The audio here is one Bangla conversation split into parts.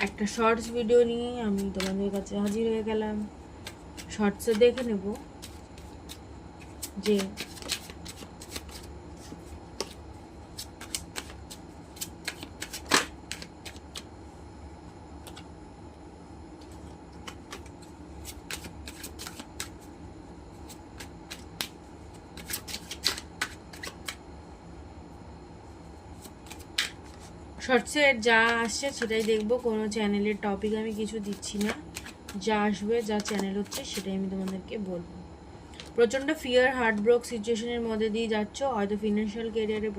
একটা শর্টস ভিডিও নিয়ে আমি তোমাদের কাছে হাজির হয়ে গেলাম। শর্টসে দেখে নেব যে শর্টসে যা আসছে সেটাই দেখবো, কোনো চ্যানেলের টপিক আমি কিছু দিচ্ছি না, যা আসবে যা চ্যানেল হচ্ছে সেটাই আমি তোমাদেরকে বলবো। প্রচণ্ড ফিয়ার হার্টব্রোক সিচুয়েশনের মধ্যে দিয়ে যাচ্ছ, হয়তো ফিনান্সিয়াল কেরিয়ারে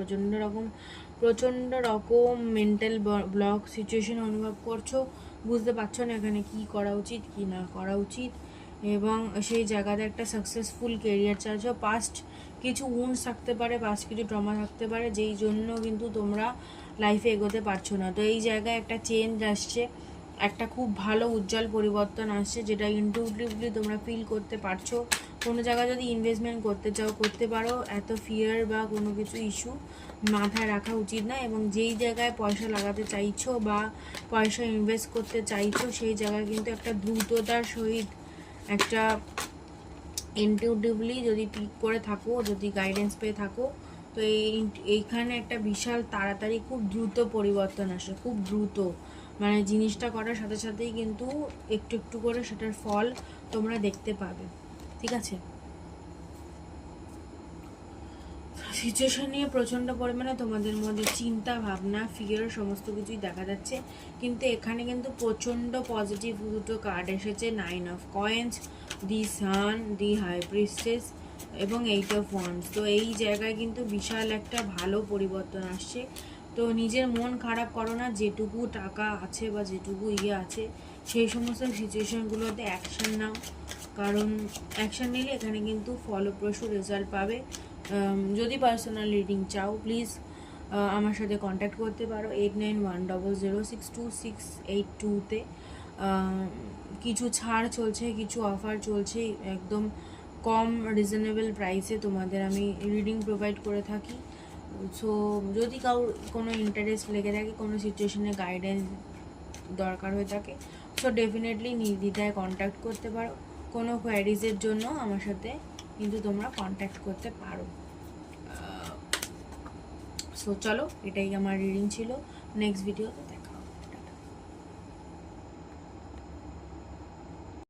প্রচণ্ড রকম মেন্টাল ব্লক সিচুয়েশন অনুভব করছো, বুঝতে পারছো না এখানে কি করা উচিত কি না করা উচিত, এবং সেই জায়গাতে একটা সাকসেসফুল কেরিয়ার চাইছো। পাস্ট কিছু উন্স থাকতে পারে, পাস্ট কিছু ট্রমা থাকতে পারে, যেই জন্য কিন্তু তোমরা লাইফে এগোতে পারছো না। তো এই জায়গায় একটা চেঞ্জ আসছে, একটা খুব ভালো উজ্জ্বল পরিবর্তন আসছে, যেটা ইনটিউটিভলি তোমরা ফিল করতে পারছো। কোনো জায়গায় যদি ইনভেস্টমেন্ট করতে চাও করতে পারো, এত ফিয়ার বা কোনো কিছু ইস্যু মাথায় রাখা উচিত না। এবং যেই জায়গায় পয়সা লাগাতে চাইছো বা পয়সা ইনভেস্ট করতে চাইছো, সেই জায়গায় কিন্তু একটা দ্রুততার সহিত একটা ইনটিউটিভলি যদি পিক করে থাকো, যদি গাইডেন্স পেয়ে থাকো, তো এইখানে একটা বিশাল তাড়াতাড়ি খুব দ্রুত পরিবর্তন আসে, খুব দ্রুত, মানে জিনিসটা করার সাথে সাথেই কিন্তু একটু একটু করে সেটার ফল তোমরা দেখতে পাবে। ঠিক আছে, সিচুয়েশন নিয়ে প্রচণ্ড পরিমাণে তোমাদের মধ্যে চিন্তা ভাবনা ফিয়ার সমস্ত কিছুই দেখা যাচ্ছে, কিন্তু এখানে কিন্তু প্রচণ্ড পজিটিভ দুটো কার্ড এসেছে, 9 of coins, the sun, the high priestess এবং 8 অফ ওয়ান্ডস। তো এই জায়গায় কিন্তু বিশাল একটা ভালো পরিবর্তন আসছে। তো নিজের মন খারাপ করো না, যেটুকু টাকা আছে বা যেটুকু আছে সেই সমস্ত সিচুয়েশনগুলোতে অ্যাকশান নাও, কারণ অ্যাকশান নিলে এখানে কিন্তু ফলপ্রসূ রেজাল্ট পাবে। যদি পার্সোনাল রিডিং চাও প্লিজ আমার সাথে কন্ট্যাক্ট করতে পারো 8910062682-তে। কিছু ছাড় চলছে, কিছু অফার চলছে, একদম কম রিজনেবল প্রাইসে তোমাদের আমি রিডিং প্রোভাইড করে থাকি। সো যদি কোনো ইন্টারেস্ট লেগে থাকে, কোনো সিচুয়েশনে গাইডেন্স দরকার হয়ে থাকে, সো ডেফিনেটলি নির্দ্বিধায় কন্ট্যাক্ট করতে পারো। কোনো কোয়ারিজের জন্য আমার সাথে কিন্তু তোমরা কন্ট্যাক্ট করতে পারো। সো চলো, এটাই আমার রিডিং ছিল। নেক্সট ভিডিওতে